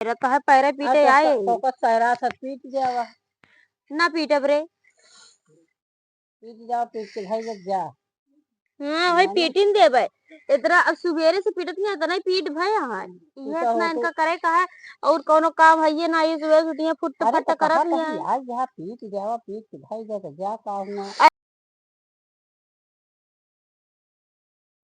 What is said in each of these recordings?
रहता है पैरे पीटे तो आए तो सहरा से पीट जावा ना पीटब रे। पीट जाओ पीट के भाई लग जा हाँ भाई पीटिन दे भाई इतना अब सुबेरे से पीटत नहीं आता नहीं पीट भाई यहाँ ये इतना इनका करे का है और कोनो काम है ये ना ये सुबह से उठिए फुट अरे फट तो कहा करत कहीं है आज यहाँ पीट जावा पीट के भाई जा तो जा कहूँ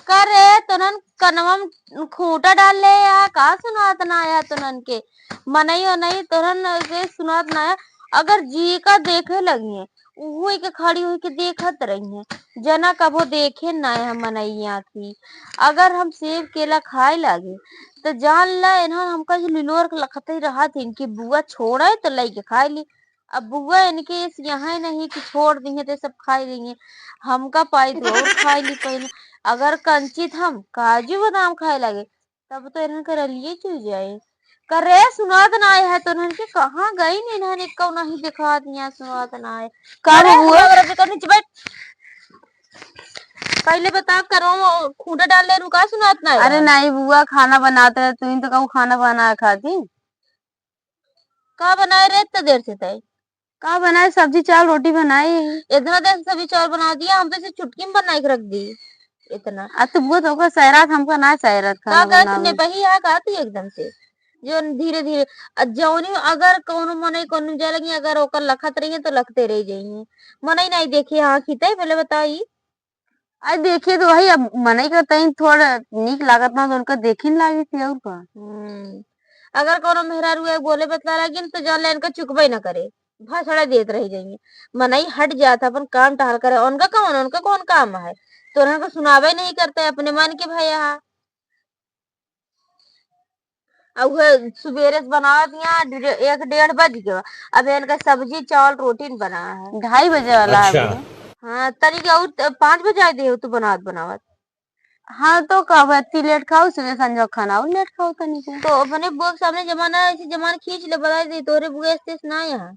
करे तुरन कनवा में खूंटा डाल ले या का सुनात ना आया तुरन के मनई और नहीं तुरन के सुनात ना आया अगर जी का देखे लगी है वही के खड़ी हुई के देखत रही है जना कबो देखे ना है मनैया थी अगर हम सेब केला खाए लागे तो जान ला इन्होंने हमका जो लिलोर के लखत ही रहा थी इनकी बुआ छोड़ा तो लाई के खाए ली अब बुआ इनके यहाँ नहीं कि छोड़ दी है तो सब खाई देंगे हमका पाई तो और खाई ली पहले अगर कंचित हम काजू बादाम खाए लगे तब तो इन्हन कर लिए चल जाए करे सुनात ना आए है तो इन्हन के कहाँ गई नहीं इन्हन को नहीं दिखा दिया सुनात ना आए करे हमरा के नीचे बैठ पहले बता करो खूंटा डाल ले रुका सुनात ना आए अरे नहीं बुआ खाना बनाते रहे तुम तो कहूँ खाना बना खाती का बनाए रे इतना देर से तय का बनाए सब्जी चावल रोटी बनाई इतना देर से सब्जी चावल बना दिया हम तो इसे चुटकी में बना के रख दी इतना तो बुआ तो सैरात हमको ना सैरात का खाना कहत ने बही आ कहती एकदम से जो धीरे धीरे जौनी अगर कोनो मनई कोनो जाए लगी अगर ओकर लखत रही है तो लखते रह जाइए मनई नहीं देखी हाँ खीते पहले बताई आज देखिए तो वही अब मनई का तई थोड़ा नीक लागत ना तो उनका देखी लागी थी और का अगर कोनो मेहरारू है बोले बतला लगी तो जान ले इनका चुकबे ना करे भाषड़ा देत रह जाइए मनई हट जाता अपन काम टहल करे उनका कौन काम है तो उनको सुनावे नहीं करते अपने मन के भैया अब सुबेरे से बना दिया 1 डेढ़ बज गया अब इनका सब्जी चावल रोटी बना है 2:30 बजे वाला अच्छा। है हाँ तरीके और 5 बजे आए दे तू बनावत हाँ तो कब इतनी लेट खाओ सुबह संजो खाना और लेट खाओ तो नहीं तो अपने बुआ के सामने जमाना ऐसे जमाना खींच ले बता दे तोरे बुआ स्टेस ना यहाँ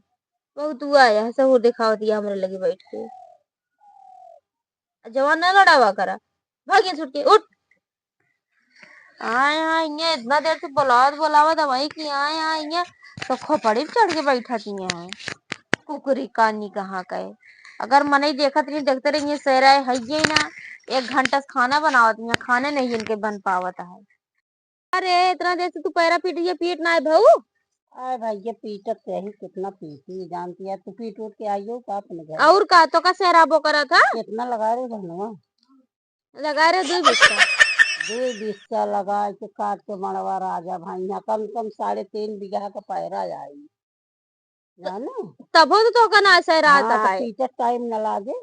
बहुत तू आया है सब दिखावा दिया हमरे लगे बैठ के जवान ना लड़ावा करा भागिए छुट के उठ आए हाँ इन्हें इतना देर से बोलावा दवाई की आए हाँ इन्हें तो खोपड़ी पे चढ़ के बैठा थी यहाँ कुकरी कानी कहाँ गए अगर मन ही देखत नहीं देखते रहिए सहरा है ही ना 1 घंटा से खाना बनावत नहीं खाने नहीं इनके बन पावत है अरे इतना देर से तू पैरा पीट ना है भाऊ अरे भाई ये पीटत से ही कितना पीटी जानती है तू पीट उठ के आइयो का अपने घर और का तो का सहरा बो करा था कितना लगा रहे धनवा लगा रहे 2 बिस्सा 2 बिस्सा लगा के काट के मड़वा राजा भाई यहाँ कम कम 3.5 बीघा का पैरा आई जाने तब तो का ना सहरा आता हाँ, है पीटत टाइम न लागे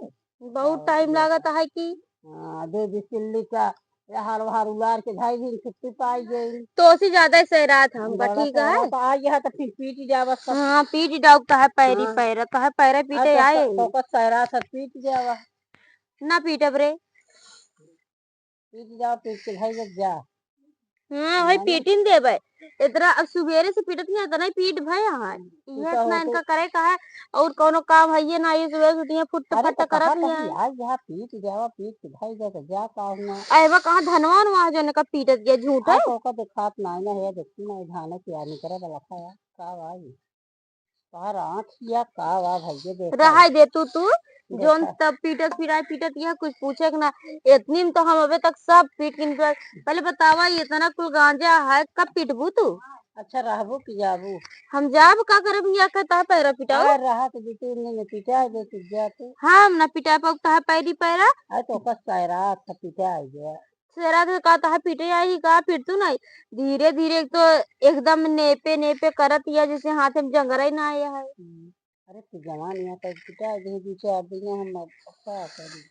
बहुत टाइम लागत है कि हाँ 2 बिस्सिल्ली का हर हर उलार के 2.5 दिन छुट्टी पाई गई तो से ज्यादा सहरा था हमका ठीक है तो आ गया तो फिर पीट जावा सब हाँ पीट डाउक है पैरी पैरा तो है पैरा पीटे आए तो सहरा से पीट जावा ना पीटब रे पीट जाओ पीट के भाई लग जा हाँ भाई पीटिन दे भाई इतना अब सुबेरे से पीटत नहीं आता नहीं पीट भाई यहाँ ये इतना इनका करे का है और कोनो काम है ये ना ये सुबह से उठिए फुट अरे फट तो कहा करत है कहीं आज यहाँ पीट जावा पीट के भाई जा तो जा कहूँ अरे कहाँ धनवान वहाँ जो ने का पीटत गया झूठ है तो का दिखात ना है देखती ना धाने की आनी करे तो लखा है का भाई बाहर आँख या का वा भाई देख रहा दे तू जोन तब पीटत यह कुछ पूछे ना इतनी में तो हम अबे तक सब पीट किन पहले बतावा इतना कुल गांजा है कब पीटबू तू अच्छा रहबू कि जाबू हम जाब का करब या कहता है पैरा पिटाओ रहा तो बेटी ने पिटा है दे तू जाते हम ना पिटा पकता है पैरी पैरा अरे तो का सायरा था पिटा है गया सेरा तो कहता है पीटे आई का पीट तू नहीं धीरे धीरे तो एकदम नेपे नेपे करत या जैसे हाथ में जंगरा ही ना आया है अरे तू जवान यहाँ तक पिटा दे दो 4 दिन हम अच्छा करी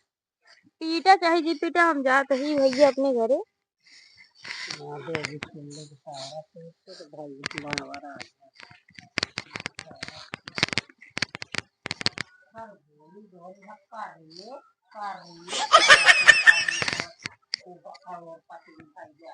पीटा चाहे जी पीटा हम जाते ही भैया अपने घरे ना दे बिस्मिल्लाह के सहारा से तो भाई बनवारा हर बोली दो धक्का रही है कर रही है वो पति दिखाई दे